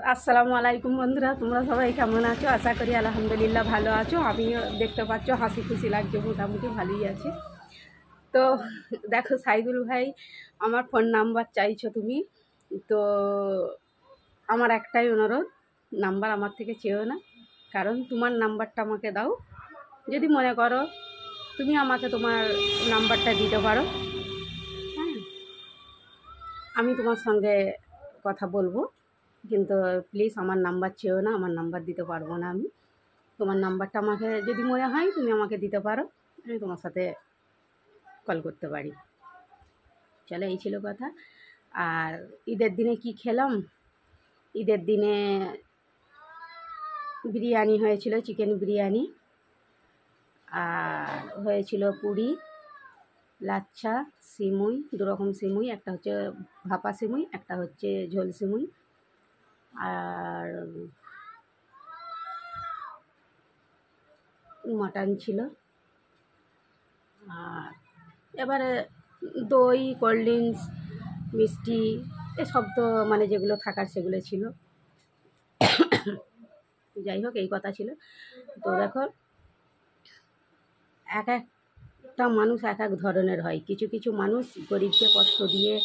আসসালামু আলাইকুম বন্ধুরা, তোমরা সবাই কেমন আছো? আশা করি আলহামদুলিল্লাহ ভালো আছো। আমিও দেখতে পাচ্ছ হাসি খুশি লাগছে, মোটামুটি ভালোই আছে। তো দেখো সাইদুল ভাই, আমার ফোন নাম্বার চাইছো তুমি, তো আমার একটাই অনুরোধ, নাম্বার আমার থেকে চেয়েও না, কারণ তোমার নাম্বারটা আমাকে দাও। যদি মনে করো তুমি আমাকে তোমার নাম্বারটা দিতে পারো, হ্যাঁ, আমি তোমার সঙ্গে কথা বলবো, কিন্তু প্লিজ আমার নাম্বার চেয়েও না, আমার নাম্বার দিতে পারবো না আমি। তোমার নাম্বারটা আমাকে যদি মনে হয় তুমি আমাকে দিতে পারো, আমি তোমার সাথে কল করতে পারি। চলো, এই ছিল কথা। আর ঈদের দিনে কি খেলাম? ঈদের দিনে বিরিয়ানি হয়েছিল, চিকেন বিরিয়ানি, আর হয়েছিল পুরি, লাচ্ছা, সিমুই, দুরকম সিমুই, একটা হচ্ছে ভাপা সিমুই, একটা হচ্ছে ঝোল সিমুই, আর মাটন ছিল। আর এবারে দই, কোল্ড ড্রিঙ্কস, মিষ্টি, এসব তো মানে যেগুলো থাকার সেগুলো ছিল। যাই হোক, এই কথা ছিল। তো দেখো, এক একটা মানুষ এক এক ধরনের হয়। কিছু কিছু মানুষ গরিবকে কষ্ট দিয়ে,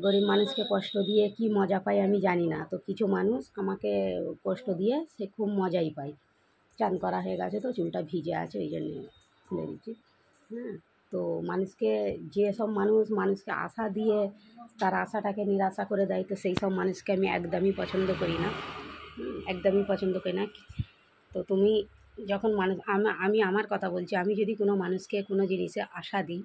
গরিব মানুষকে কষ্ট দিয়ে কি মজা পায় আমি জানি না। তো কিছু মানুষ আমাকে কষ্ট দিয়ে সে খুব মজাই পায়। চান করা হয়ে গেছে, তো চুলটা ভিজে আছে, ওই জন্যে খুলে দিচ্ছি। হ্যাঁ, তো মানুষকে, যেসব মানুষ মানুষকে আশা দিয়ে তার আশাটাকে নিরাশা করে দেয়, তো সেই সব মানুষকে আমি একদমই পছন্দ করি না, একদমই পছন্দ করি না। তো তুমি যখন মানুষ, আমি আমার কথা বলছি, আমি যদি কোনো মানুষকে কোনো জিনিসে আশা দিই,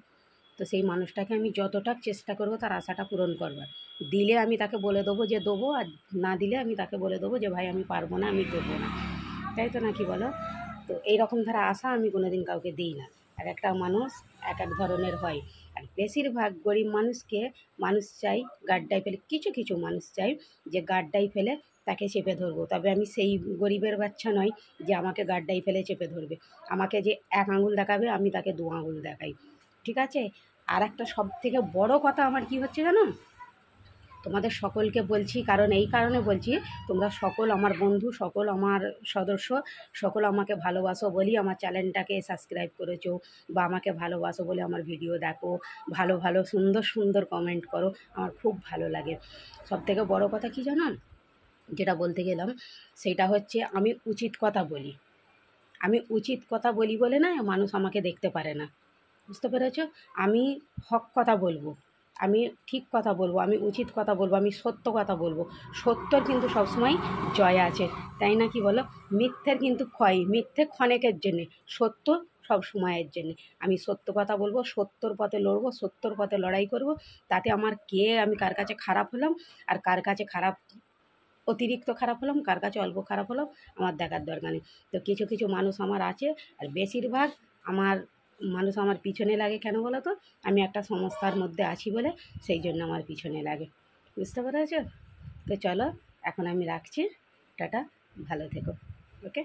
তো সেই মানুষটাকে আমি যতটা চেষ্টা করবো তার আশাটা পূরণ করবার। দিলে আমি তাকে বলে দেবো যে দেবো, আর না দিলে আমি তাকে বলে দেবো যে ভাই আমি পারবো না, আমি দেবো না। তাই তো নাকি বলো? তো এইরকম ধারা আশা আমি কোনো দিন কাউকে দিই না। এক একটা মানুষ এক এক ধরনের হয়। আর বেশিরভাগ গরিব মানুষকে মানুষ চাই গাড্ডায় ফেলে, কিছু কিছু মানুষ চাই যে গাড্ডায় ফেলে তাকে চেপে ধরবো। তবে আমি সেই গরিবের বাচ্চা নই যে আমাকে গাড্ডায় ফেলে চেপে ধরবে। আমাকে যে এক আঙুল দেখাবে আমি তাকে দু আঙুল দেখাই, ঠিক আছে? আর একটা সবথেকে বড় কথা আমার কি হচ্ছে জানো? তোমাদের সকলকে বলছি, কারণ এই কারণে বলছি, তোমরা সকল আমার বন্ধু, সকল আমার সদস্য, সকল আমাকে ভালোবাসো বলি আমার চ্যানেলটাকে সাবস্ক্রাইব করেছো, বা আমাকে ভালোবাসো বলে আমার ভিডিও দেখো, ভালো ভালো সুন্দর সুন্দর কমেন্ট করো, আমার খুব ভালো লাগে। সবথেকে বড় কথা কি জানো, যেটা বলতে গেলাম, সেটা হচ্ছে আমি উচিত কথা বলি। আমি উচিত কথা বলি বলে না মানুষ আমাকে দেখতে পারে না, বুঝতে পেরেছ? আমি হক কথা বলবো, আমি ঠিক কথা বলবো, আমি উচিত কথা বলবো, আমি সত্য কথা বলবো। সত্যর কিন্তু সবসময় জয় আছে, তাই না কি বলো? মিথ্যের কিন্তু ক্ষয়, মিথ্যে ক্ষণেকের জন্যে, সত্য সব সময়ের জন্যে। আমি সত্য কথা বলবো, সত্যর পথে লড়বো, সত্যর পথে লড়াই করব। তাতে আমার কে, আমি কার কাছে খারাপ হলাম আর কার কাছে খারাপ, অতিরিক্ত খারাপ হলাম, কার কাছে অল্প খারাপ হলাম, আমার দেখার দরকার নেই। তো কিছু কিছু মানুষ আমার আছে, আর বেশিরভাগ আমার মানুষ আমার পিছনে লাগে কেন বলো তো? আমি একটা সংস্থার মধ্যে আছি বলে, সেই জন্য আমার পিছনে লাগে, বুঝতে পেরেছো? তো চলো, এখন আমি রাখছি, টাটা, ভালো থেকো, ওকে।